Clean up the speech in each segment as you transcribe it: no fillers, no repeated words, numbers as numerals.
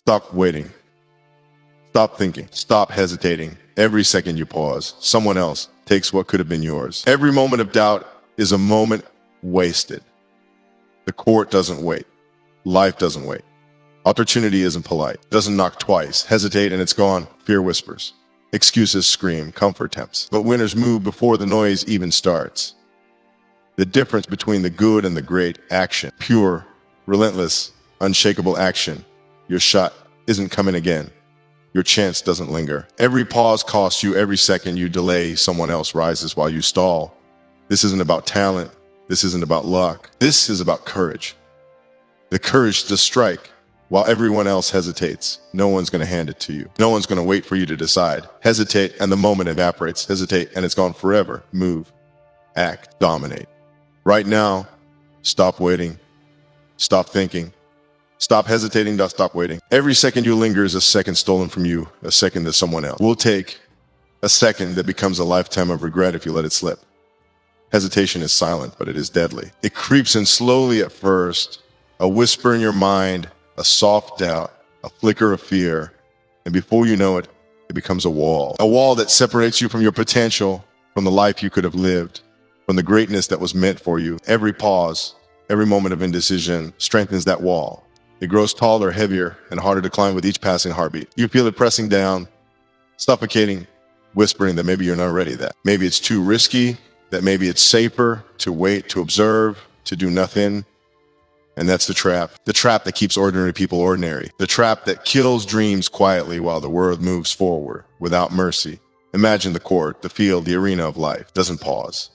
Stop waiting. Stop thinking. Stop hesitating. Every second you pause, someone else takes what could have been yours. Every moment of doubt is a moment wasted. The court doesn't wait. Life doesn't wait. Opportunity isn't polite. Doesn't knock twice. Hesitate and it's gone. Fear whispers. Excuses scream. Comfort tempts. But winners move before the noise even starts. The difference between the good and the great: action. Pure, relentless, unshakable action. Your shot isn't coming again. Your chance doesn't linger. Every pause costs you. Every second you delay, someone else rises while you stall. This isn't about talent. This isn't about luck. This is about courage. The courage to strike while everyone else hesitates. No one's going to hand it to you. No one's going to wait for you to decide. Hesitate and the moment evaporates. Hesitate and it's gone forever. Move, act, dominate. Right now, stop waiting. Stop thinking. Stop hesitating. Stop waiting. Every second you linger is a second stolen from you, a second that someone else will take, a second that becomes a lifetime of regret if you let it slip. Hesitation is silent, but it is deadly. It creeps in slowly at first, a whisper in your mind, a soft doubt, a flicker of fear, and before you know it, it becomes a wall that separates you from your potential, from the life you could have lived, from the greatness that was meant for you. Every pause, every moment of indecision strengthens that wall. It grows taller, heavier, and harder to climb with each passing heartbeat. You feel it pressing down, suffocating, whispering that maybe you're not ready, that maybe it's too risky, that maybe it's safer to wait, to observe, to do nothing. And that's the trap that keeps ordinary people ordinary, the trap that kills dreams quietly while the world moves forward without mercy. Imagine the court, the field, the arena of life doesn't pause,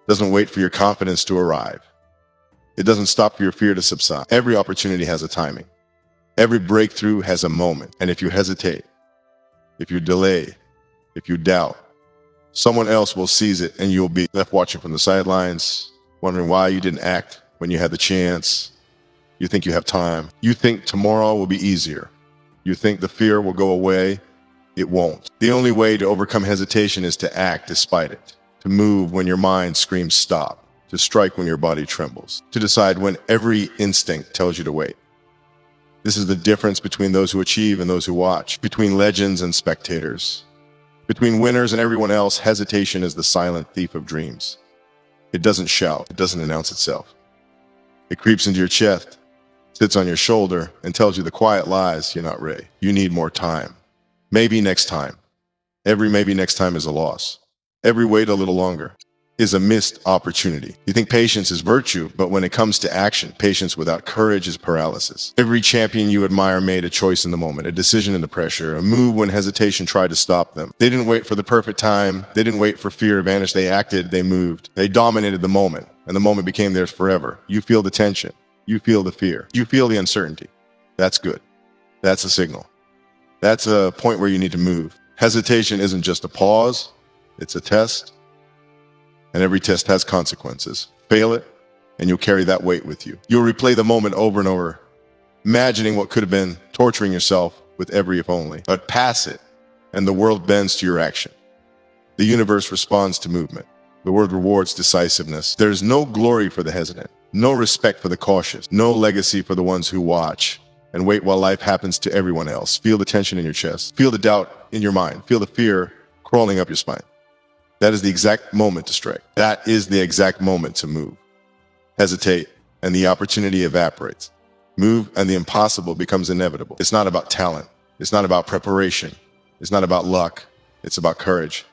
doesn't wait for your confidence to arrive. It doesn't stop for your fear to subside. Every opportunity has a timing. Every breakthrough has a moment. And if you hesitate, if you delay, if you doubt, someone else will seize it and you'll be left watching from the sidelines, wondering why you didn't act when you had the chance. You think you have time. You think tomorrow will be easier. You think the fear will go away. It won't. The only way to overcome hesitation is to act despite it, to move when your mind screams stop, to strike when your body trembles, to decide when every instinct tells you to wait. This is the difference between those who achieve and those who watch, between legends and spectators. Between winners and everyone else, hesitation is the silent thief of dreams. It doesn't shout. It doesn't announce itself. It creeps into your chest, sits on your shoulder, and tells you the quiet lies: you're not ready. You need more time. Maybe next time. Every maybe next time is a loss. Every wait a little longer is a missed opportunity. You think patience is virtue, but when it comes to action, patience without courage is paralysis. Every champion you admire made a choice in the moment, a decision in the pressure, a move when hesitation tried to stop them. They didn't wait for the perfect time. They didn't wait for fear to vanish. They acted, they moved. They dominated the moment, and the moment became theirs forever. You feel the tension. You feel the fear. You feel the uncertainty. That's good. That's a signal. That's a point where you need to move. Hesitation isn't just a pause. It's a test. And every test has consequences. Fail it, and you'll carry that weight with you. You'll replay the moment over and over, imagining what could have been, torturing yourself with every if only. But pass it, and the world bends to your action. The universe responds to movement. The world rewards decisiveness. There's no glory for the hesitant, no respect for the cautious, no legacy for the ones who watch and wait while life happens to everyone else. Feel the tension in your chest. Feel the doubt in your mind. Feel the fear crawling up your spine. That is the exact moment to strike. That is the exact moment to move. Hesitate, and the opportunity evaporates. Move, and the impossible becomes inevitable. It's not about talent. It's not about preparation. It's not about luck. It's about courage.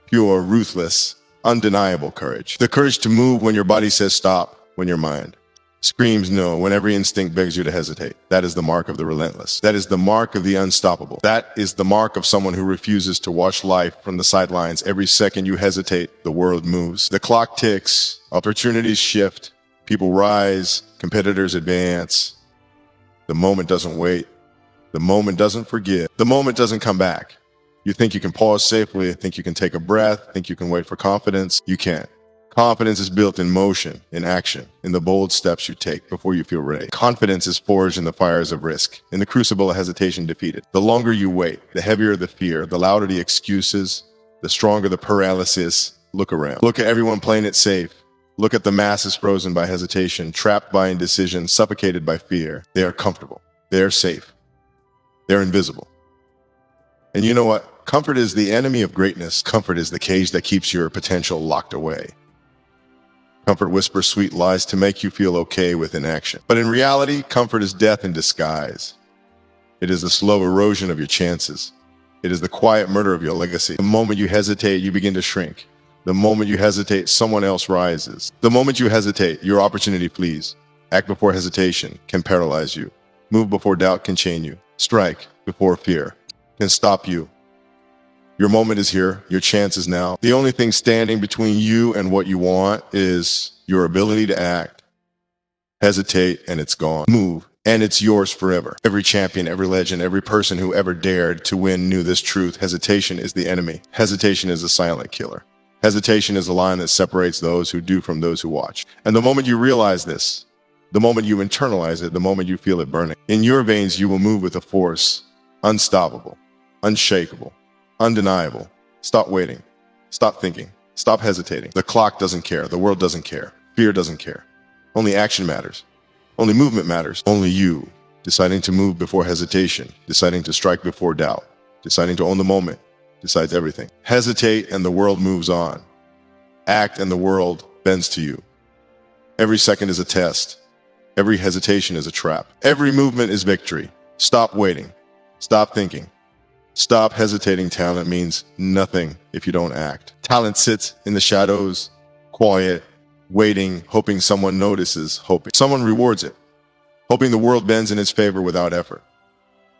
Pure, ruthless, undeniable courage. The courage to move when your body says stop, when your mind screams no, when every instinct begs you to hesitate. That is the mark of the relentless. That is the mark of the unstoppable. That is the mark of someone who refuses to watch life from the sidelines. Every second you hesitate, the world moves. The clock ticks, opportunities shift, people rise, competitors advance. The moment doesn't wait. The moment doesn't forgive. The moment doesn't come back. You think you can pause safely, think you can take a breath, think you can wait for confidence. You can't. Confidence is built in motion, in action, in the bold steps you take before you feel ready. Confidence is forged in the fires of risk, in the crucible of hesitation defeated. The longer you wait, the heavier the fear, the louder the excuses, the stronger the paralysis. Look around. Look at everyone playing it safe. Look at the masses frozen by hesitation, trapped by indecision, suffocated by fear. They are comfortable. They are safe. They're invisible. And you know what? Comfort is the enemy of greatness. Comfort is the cage that keeps your potential locked away. Comfort whispers sweet lies to make you feel okay with inaction. But in reality, comfort is death in disguise. It is the slow erosion of your chances. It is the quiet murder of your legacy. The moment you hesitate, you begin to shrink. The moment you hesitate, someone else rises. The moment you hesitate, your opportunity flees. Act before hesitation can paralyze you. Move before doubt can chain you. Strike before fear can stop you. Your moment is here. Your chance is now. The only thing standing between you and what you want is your ability to act. Hesitate and it's gone. Move and it's yours forever. Every champion, every legend, every person who ever dared to win knew this truth. Hesitation is the enemy. Hesitation is a silent killer. Hesitation is a line that separates those who do from those who watch. And the moment you realize this, the moment you internalize it, the moment you feel it burning, in your veins you will move with a force unstoppable, unshakable, undeniable. Stop waiting. Stop thinking. Stop hesitating. The clock doesn't care. The world doesn't care. Fear doesn't care. Only action matters. Only movement matters. Only you. Deciding to move before hesitation. Deciding to strike before doubt. Deciding to own the moment. Decides everything. Hesitate and the world moves on. Act and the world bends to you. Every second is a test. Every hesitation is a trap. Every movement is victory. Stop waiting. Stop thinking. Stop hesitating. Talent means nothing if you don't act. Talent sits in the shadows, quiet, waiting, hoping someone notices, hoping someone rewards it, hoping the world bends in its favor without effort.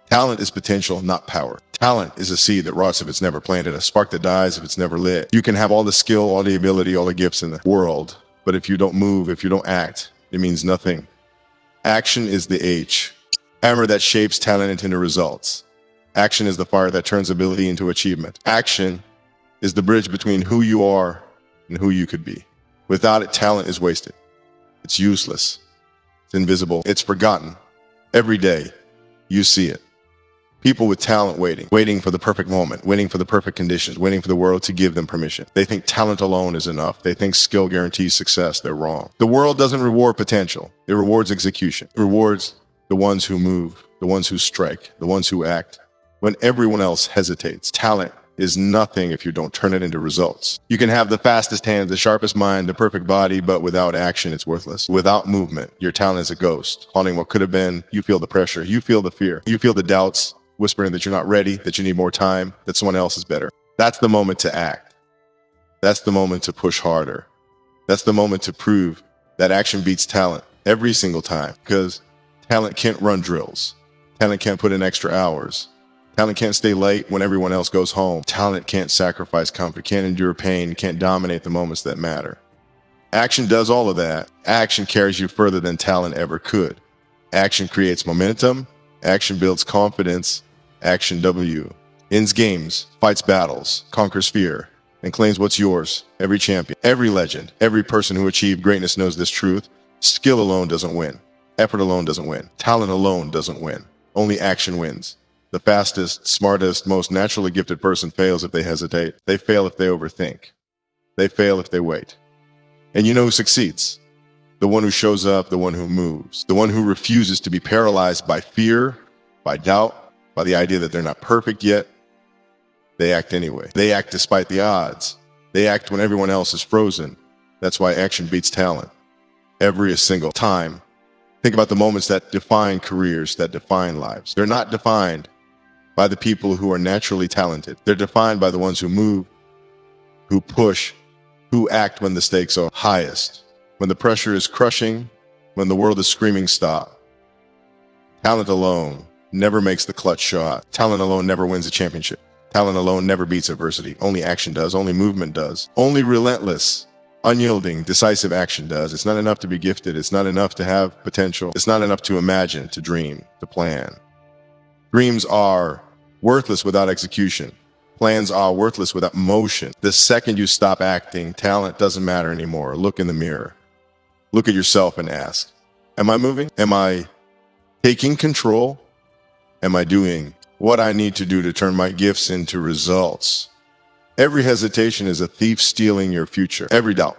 Talent is potential, not power. Talent is a seed that rots if it's never planted, a spark that dies if it's never lit. You can have all the skill, all the ability, all the gifts in the world, but if you don't move, if you don't act, it means nothing. Action is the hammer that shapes talent into results. Action is the fire that turns ability into achievement. Action is the bridge between who you are and who you could be. Without it, talent is wasted. It's useless. It's invisible. It's forgotten. Every day, you see it. People with talent waiting for the perfect moment, waiting for the perfect conditions, waiting for the world to give them permission. They think talent alone is enough. They think skill guarantees success. They're wrong. The world doesn't reward potential. It rewards execution. It rewards the ones who move, the ones who strike, the ones who act. When everyone else hesitates, talent is nothing if you don't turn it into results. You can have the fastest hands, the sharpest mind, the perfect body, but without action, it's worthless. Without movement, your talent is a ghost, haunting what could have been. You feel the pressure. You feel the fear. You feel the doubts, whispering that you're not ready, that you need more time, that someone else is better. That's the moment to act. That's the moment to push harder. That's the moment to prove that action beats talent every single time, because talent can't run drills. Talent can't put in extra hours. Talent can't stay late when everyone else goes home. Talent can't sacrifice comfort, can't endure pain, can't dominate the moments that matter. Action does all of that. Action carries you further than talent ever could. Action creates momentum. Action builds confidence. Action ends games, fights battles, conquers fear, and claims what's yours. Every champion, every legend, every person who achieved greatness knows this truth. Skill alone doesn't win. Effort alone doesn't win. Talent alone doesn't win. Only action wins. The fastest, smartest, most naturally gifted person fails if they hesitate. They fail if they overthink. They fail if they wait. And you know who succeeds? The one who shows up, the one who moves, the one who refuses to be paralyzed by fear, by doubt, by the idea that they're not perfect yet. They act anyway. They act despite the odds. They act when everyone else is frozen. That's why action beats talent. Every single time. Think about the moments that define careers, that define lives. They're not defined by the people who are naturally talented. They're defined by the ones who move, who push, who act when the stakes are highest, when the pressure is crushing, when the world is screaming stop. Talent alone never makes the clutch shot. Talent alone never wins a championship. Talent alone never beats adversity. Only action does. Only movement does. Only relentless, unyielding, decisive action does. It's not enough to be gifted. It's not enough to have potential. It's not enough to imagine, to dream, to plan. Dreams are worthless without execution. Plans are worthless without motion. The second you stop acting, talent doesn't matter anymore. Look in the mirror. Look at yourself and ask, am I moving? Am I taking control? Am I doing what I need to do to turn my gifts into results? Every hesitation is a thief stealing your future. Every doubt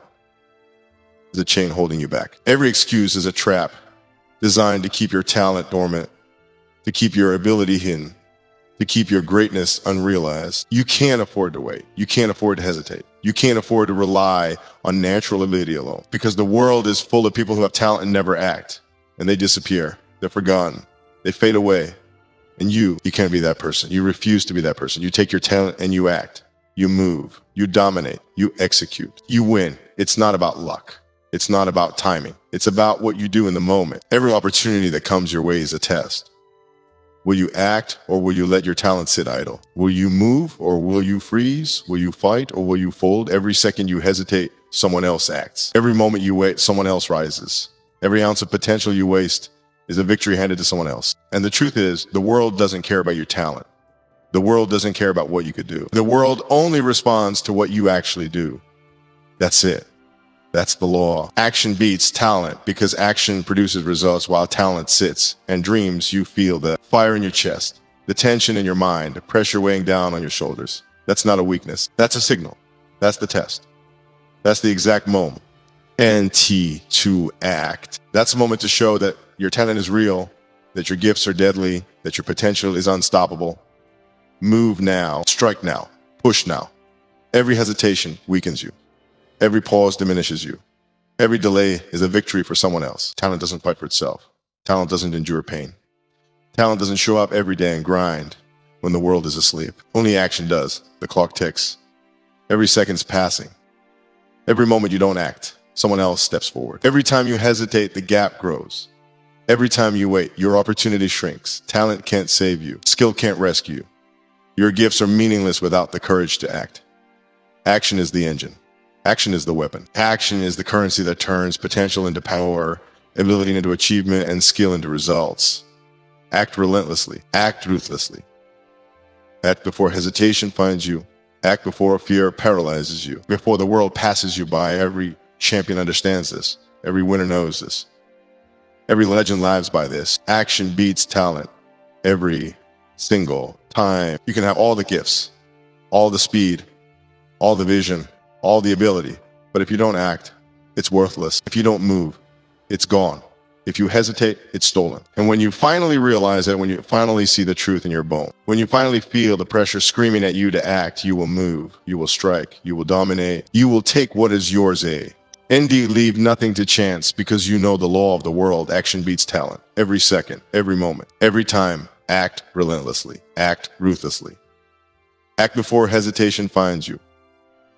is a chain holding you back. Every excuse is a trap designed to keep your talent dormant. to keep your ability hidden, to keep your greatness unrealized. You can't afford to wait. You can't afford to hesitate. You can't afford to rely on natural ability alone, because the world is full of people who have talent and never act, and they disappear. They're forgotten. They fade away. And you can't be that person. You refuse to be that person. You take your talent and you act. You move. You dominate. You execute. You win. It's not about luck. It's not about timing. It's about what you do in the moment. Every opportunity that comes your way is a test. Will you act, or will you let your talent sit idle? Will you move, or will you freeze? Will you fight, or will you fold? Every second you hesitate, someone else acts. Every moment you wait, someone else rises. Every ounce of potential you waste is a victory handed to someone else. And the truth is, the world doesn't care about your talent. The world doesn't care about what you could do. The world only responds to what you actually do. That's it. That's the law. Action beats talent, because action produces results while talent sits and dreams. You feel the fire in your chest, the tension in your mind, the pressure weighing down on your shoulders. That's not a weakness. That's a signal. That's the test. That's the exact moment. NT to act. That's a moment to show that your talent is real, that your gifts are deadly, that your potential is unstoppable. Move now, strike now, push now. Every hesitation weakens you. Every pause diminishes you. Every delay is a victory for someone else. Talent doesn't fight for itself. Talent doesn't endure pain. Talent doesn't show up every day and grind when the world is asleep. Only action does. The clock ticks. Every second's passing. Every moment you don't act, someone else steps forward. Every time you hesitate, the gap grows. Every time you wait, your opportunity shrinks. Talent can't save you. Skill can't rescue you. Your gifts are meaningless without the courage to act. Action is the engine. Action is the weapon. Action is the currency that turns potential into power, ability into achievement, and skill into results. Act relentlessly. Act ruthlessly. Act before hesitation finds you. Act before fear paralyzes you. Before the world passes you by. Every champion understands this. Every winner knows this. Every legend lives by this. Action beats talent every single time. You can have all the gifts, all the speed, all the vision, all the ability, but if you don't act, it's worthless. If you don't move, it's gone. If you hesitate, it's stolen. And when you finally realize that, when you finally see the truth in your bone, when you finally feel the pressure screaming at you to act, you will move, you will strike, you will dominate, you will take what is yours. Indeed, leave nothing to chance, because you know the law of the world. Action beats talent. Every second, every moment, every time. Act relentlessly. Act ruthlessly. Act before hesitation finds you.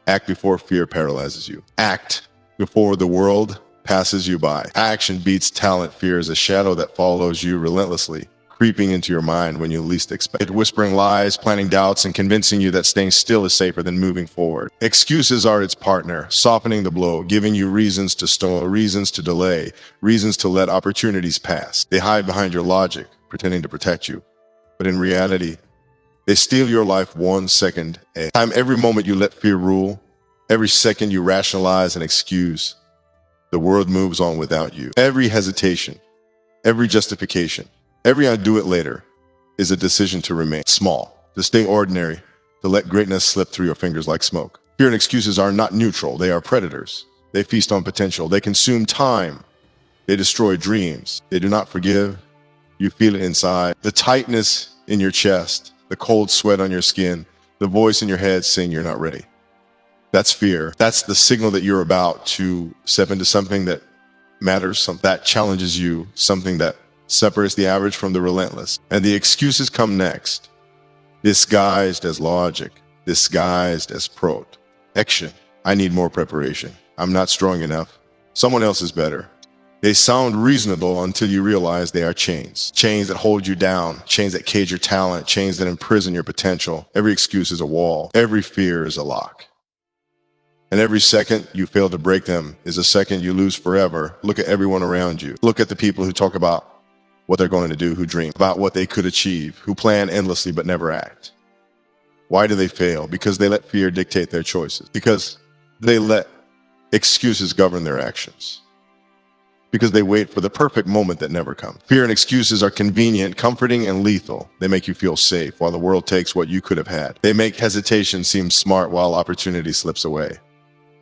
Act before fear paralyzes you. Act before the world passes you by. Action beats talent. Fear is a shadow that follows you relentlessly, creeping into your mind when you least expect it, whispering lies, planting doubts, and convincing you that staying still is safer than moving forward. Excuses are its partner, softening the blow, giving you reasons to stall, reasons to delay, reasons to let opportunities pass. They hide behind your logic, pretending to protect you. But in reality, they steal your life 1 second at a time. Every moment you let fear rule, every second you rationalize and excuse, the world moves on without you. Every hesitation, every justification, every "I'll do it later" is a decision to remain small, to stay ordinary, to let greatness slip through your fingers like smoke. Fear and excuses are not neutral. They are predators. They feast on potential. They consume time. They destroy dreams. They do not forgive. You feel it inside. The tightness in your chest, the cold sweat on your skin, the voice in your head saying you're not ready. That's fear. That's the signal that you're about to step into something that matters, something that challenges you, something that separates the average from the relentless. And the excuses come next, disguised as logic, disguised as protection. I need more preparation. I'm not strong enough. Someone else is better. They sound reasonable until you realize they are chains. Chains that hold you down, chains that cage your talent, chains that imprison your potential. Every excuse is a wall. Every fear is a lock. And every second you fail to break them is a second you lose forever. Look at everyone around you. Look at the people who talk about what they're going to do, who dream about what they could achieve, who plan endlessly but never act. Why do they fail? Because they let fear dictate their choices. Because they let excuses govern their actions. Because they wait for the perfect moment that never comes. Fear and excuses are convenient, comforting, and lethal. They make you feel safe while the world takes what you could have had. They make hesitation seem smart while opportunity slips away.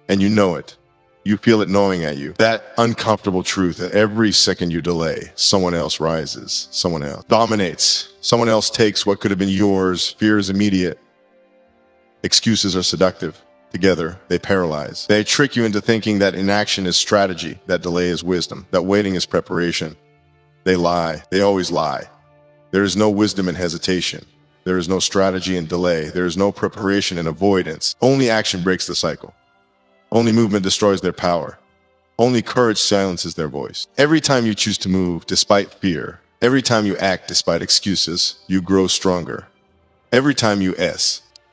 And you know it. You feel it gnawing at you. That uncomfortable truth that every second you delay, someone else rises, someone else dominates, someone else takes what could have been yours. Fear is immediate. Excuses are seductive. Together, they paralyze. They trick you into thinking that inaction is strategy, that delay is wisdom, that waiting is preparation. They lie. They always lie. There is no wisdom in hesitation. There is no strategy in delay. There is no preparation in avoidance. Only action breaks the cycle. Only movement destroys their power. Only courage silences their voice. Every time you choose to move despite fear, every time you act despite excuses, you grow stronger. Every time you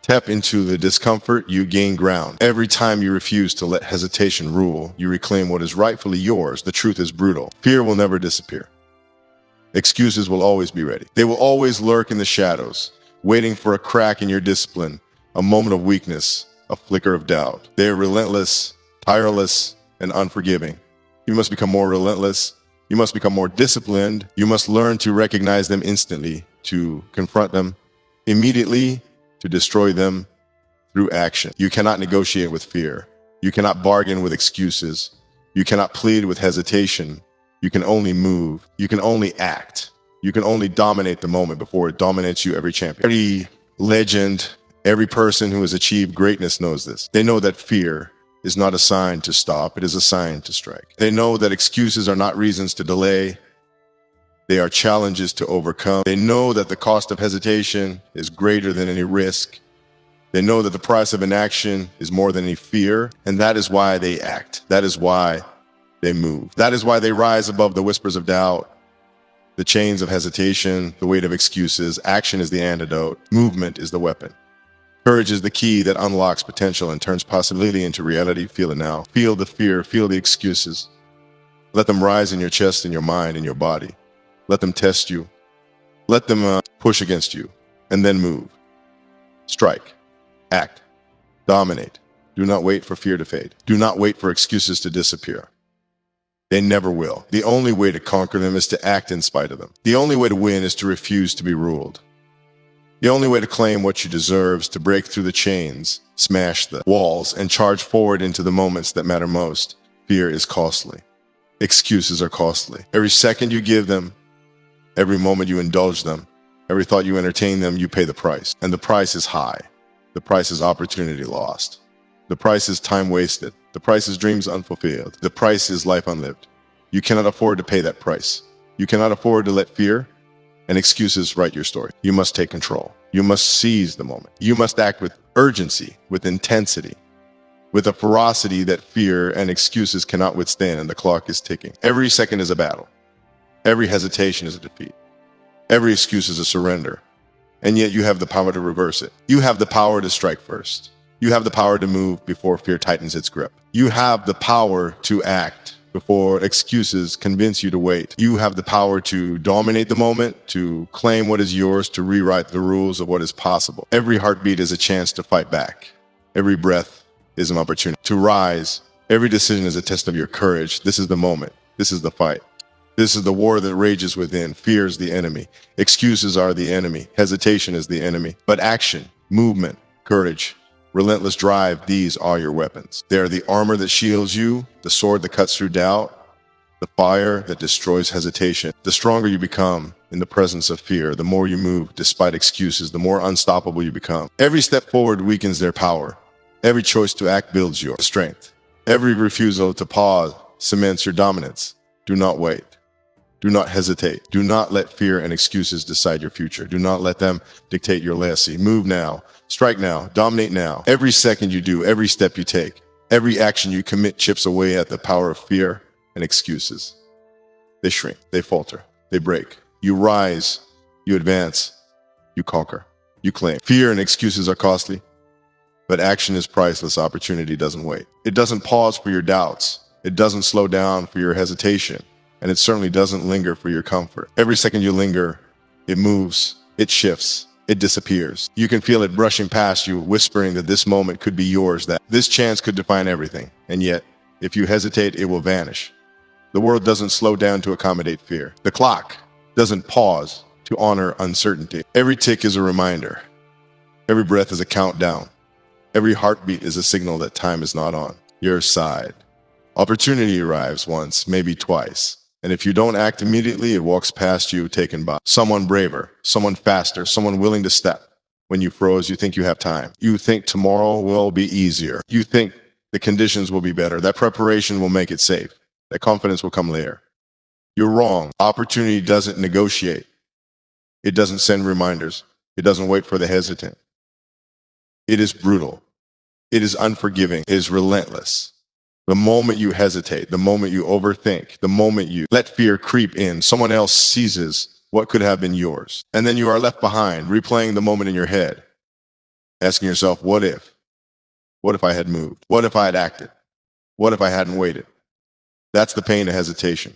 tap into the discomfort, you gain ground. Every time you refuse to let hesitation rule, you reclaim what is rightfully yours. The truth is brutal. Fear will never disappear. Excuses will always be ready. They will always lurk in the shadows, waiting for a crack in your discipline, a moment of weakness, a flicker of doubt. They are relentless, tireless, and unforgiving. You must become more relentless. You must become more disciplined. You must learn to recognize them instantly, to confront them immediately, to destroy them through action. You cannot negotiate with fear. You cannot bargain with excuses. You cannot plead with hesitation. You can only move. You can only act. You can only dominate the moment before it dominates you. Every champion, every legend, every person who has achieved greatness knows this. They know that fear is not a sign to stop. It is a sign to strike. They know that excuses are not reasons to delay. They are challenges to overcome. They know that the cost of hesitation is greater than any risk. They know that the price of inaction is more than any fear, and that is why they act. That is why they move. That is why they rise above the whispers of doubt, the chains of hesitation, the weight of excuses. Action is the antidote. Movement is the weapon. Courage is the key that unlocks potential and turns possibility into reality. Feel it now. Feel the fear. Feel the excuses. Let them rise in your chest, in your mind, in your body. Let them test you. Let them push against you, and then move. Strike. Act. Dominate. Do not wait for fear to fade. Do not wait for excuses to disappear. They never will. The only way to conquer them is to act in spite of them. The only way to win is to refuse to be ruled. The only way to claim what you deserve is to break through the chains, smash the walls, and charge forward into the moments that matter most. Fear is costly. Excuses are costly. Every second you give them, every moment you indulge them, every thought you entertain them, you pay the price. And the price is high. The price is opportunity lost. The price is time wasted. The price is dreams unfulfilled. The price is life unlived. You cannot afford to pay that price. You cannot afford to let fear and excuses write your story. You must take control. You must seize the moment. You must act with urgency, with intensity, with a ferocity that fear and excuses cannot withstand, and the clock is ticking. Every second is a battle. Every hesitation is a defeat. Every excuse is a surrender. And yet you have the power to reverse it. You have the power to strike first. You have the power to move before fear tightens its grip. You have the power to act before excuses convince you to wait. You have the power to dominate the moment, to claim what is yours, to rewrite the rules of what is possible. Every heartbeat is a chance to fight back. Every breath is an opportunity to rise. Every decision is a test of your courage. This is the moment. This is the fight. This is the war that rages within. Fear is the enemy. Excuses are the enemy. Hesitation is the enemy. But action, movement, courage, relentless drive, these are your weapons. They are the armor that shields you, the sword that cuts through doubt, the fire that destroys hesitation. The stronger you become in the presence of fear, the more you move despite excuses, the more unstoppable you become. Every step forward weakens their power. Every choice to act builds your strength. Every refusal to pause cements your dominance. Do not wait. Do not hesitate. Do not let fear and excuses decide your future. Do not let them dictate your legacy. Move now. Strike now. Dominate now. Every second you do, every step you take, every action you commit chips away at the power of fear and excuses. They shrink. They falter. They break. You rise. You advance. You conquer. You claim. Fear and excuses are costly, but action is priceless. Opportunity doesn't wait. It doesn't pause for your doubts. It doesn't slow down for your hesitation. And it certainly doesn't linger for your comfort. Every second you linger, it moves, it shifts, it disappears. You can feel it brushing past you, whispering that this moment could be yours, that this chance could define everything. And yet, if you hesitate, it will vanish. The world doesn't slow down to accommodate fear. The clock doesn't pause to honor uncertainty. Every tick is a reminder. Every breath is a countdown. Every heartbeat is a signal that time is not on your side. Opportunity arrives once, maybe twice. And if you don't act immediately, it walks past you, taken by someone braver, someone faster, someone willing to step. When you froze, you think you have time. You think tomorrow will be easier. You think the conditions will be better. That preparation will make it safe. That confidence will come later. You're wrong. Opportunity doesn't negotiate. It doesn't send reminders. It doesn't wait for the hesitant. It is brutal. It is unforgiving. It is relentless. The moment you hesitate, the moment you overthink, the moment you let fear creep in, someone else seizes what could have been yours. And then you are left behind, replaying the moment in your head, asking yourself, what if? What if I had moved? What if I had acted? What if I hadn't waited? That's the pain of hesitation.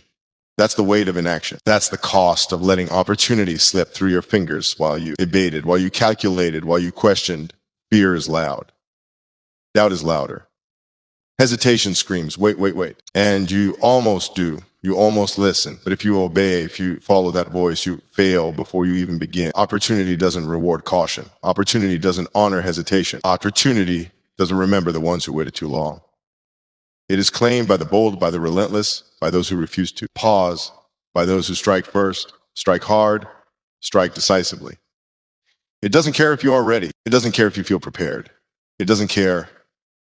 That's the weight of inaction. That's the cost of letting opportunity slip through your fingers while you debated, while you calculated, while you questioned. Fear is loud. Doubt is louder. Hesitation screams, wait, wait, wait. And you almost do. You almost listen. But if you obey, if you follow that voice, you fail before you even begin. Opportunity doesn't reward caution. Opportunity doesn't honor hesitation. Opportunity doesn't remember the ones who waited too long. It is claimed by the bold, by the relentless, by those who refuse to pause, by those who strike first, strike hard, strike decisively. It doesn't care if you are ready. It doesn't care if you feel prepared. It doesn't care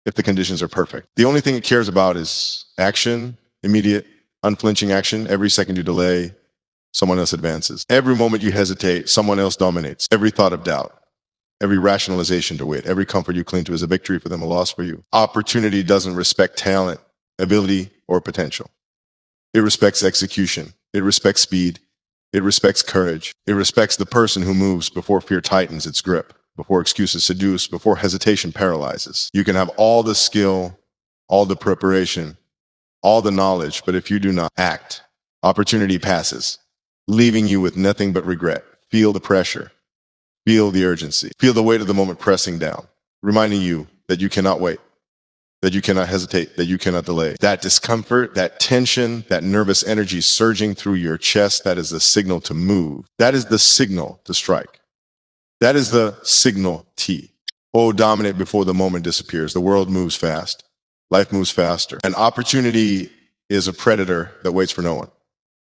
if the conditions are perfect. The only thing it cares about is action, immediate, unflinching action. Every second you delay, someone else advances. Every moment you hesitate, someone else dominates. Every thought of doubt, every rationalization to wait, every comfort you cling to is a victory for them, a loss for you. Opportunity doesn't respect talent, ability, or potential. It respects execution. It respects speed. It respects courage. It respects the person who moves before fear tightens its grip, before excuses seduce, before hesitation paralyzes. You can have all the skill, all the preparation, all the knowledge, but if you do not act, opportunity passes, leaving you with nothing but regret. Feel the pressure. Feel the urgency. Feel the weight of the moment pressing down, reminding you that you cannot wait, that you cannot hesitate, that you cannot delay. That discomfort, that tension, that nervous energy surging through your chest, that is the signal to move. That is the signal to strike. That is the signal T. Oh, dominate before the moment disappears. The world moves fast. Life moves faster. An opportunity is a predator that waits for no one.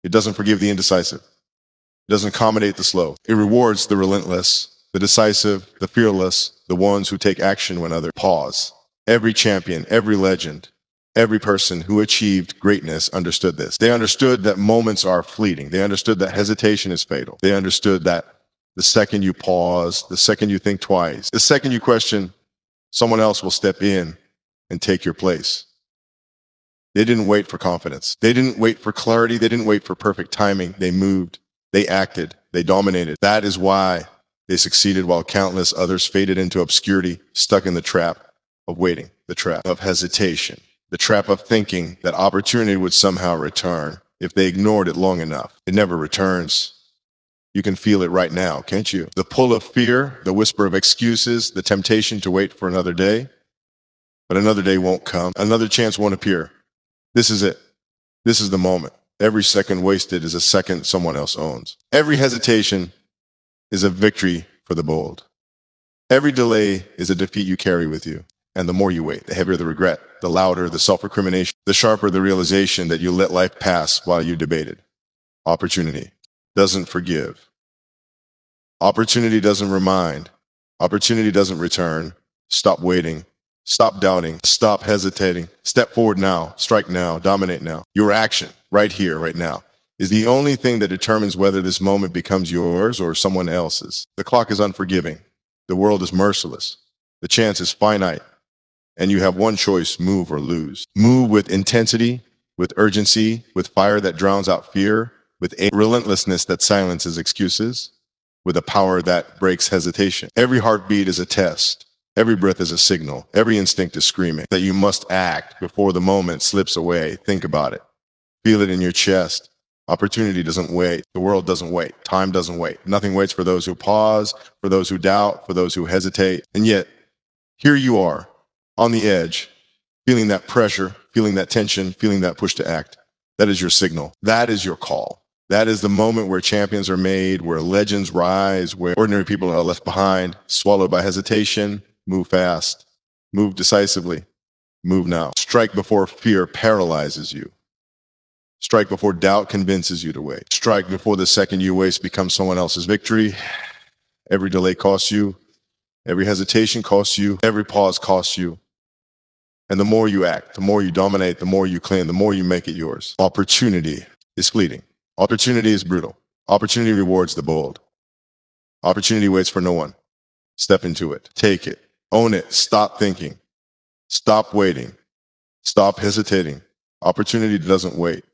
It doesn't forgive the indecisive. It doesn't accommodate the slow. It rewards the relentless, the decisive, the fearless, the ones who take action when others pause. Every champion, every legend, every person who achieved greatness understood this. They understood that moments are fleeting. They understood that hesitation is fatal. They understood that the second you pause, the second you think twice, the second you question, someone else will step in and take your place. They didn't wait for confidence. They didn't wait for clarity. They didn't wait for perfect timing. They moved. They acted. They dominated. That is why they succeeded while countless others faded into obscurity, stuck in the trap of waiting, the trap of hesitation, the trap of thinking that opportunity would somehow return if they ignored it long enough. It never returns. You can feel it right now, can't you? The pull of fear, the whisper of excuses, the temptation to wait for another day. But another day won't come. Another chance won't appear. This is it. This is the moment. Every second wasted is a second someone else owns. Every hesitation is a victory for the bold. Every delay is a defeat you carry with you. And the more you wait, the heavier the regret, the louder the self-recrimination, the sharper the realization that you let life pass while you debated. Opportunity doesn't forgive. Opportunity doesn't remind. Opportunity doesn't return. Stop waiting. Stop doubting. Stop hesitating. Step forward now. Strike now. Dominate now. Your action, right here, right now, is the only thing that determines whether this moment becomes yours or someone else's. The clock is unforgiving. The world is merciless. The chance is finite. And you have one choice: move or lose. Move with intensity, with urgency, with fire that drowns out fear, with a relentlessness that silences excuses, with a power that breaks hesitation. Every heartbeat is a test. Every breath is a signal. Every instinct is screaming that you must act before the moment slips away. Think about it. Feel it in your chest. Opportunity doesn't wait. The world doesn't wait. Time doesn't wait. Nothing waits for those who pause, for those who doubt, for those who hesitate. And yet, here you are, on the edge, feeling that pressure, feeling that tension, feeling that push to act. That is your signal. That is your call. That is the moment where champions are made, where legends rise, where ordinary people are left behind, swallowed by hesitation. Move fast. Move decisively. Move now. Strike before fear paralyzes you. Strike before doubt convinces you to wait. Strike before the second you waste becomes someone else's victory. Every delay costs you. Every hesitation costs you. Every pause costs you. And the more you act, the more you dominate, the more you claim, the more you make it yours. Opportunity is fleeting. Opportunity is brutal. Opportunity rewards the bold. Opportunity waits for no one. Step into it. Take it. Own it. Stop thinking. Stop waiting. Stop hesitating. Opportunity doesn't wait.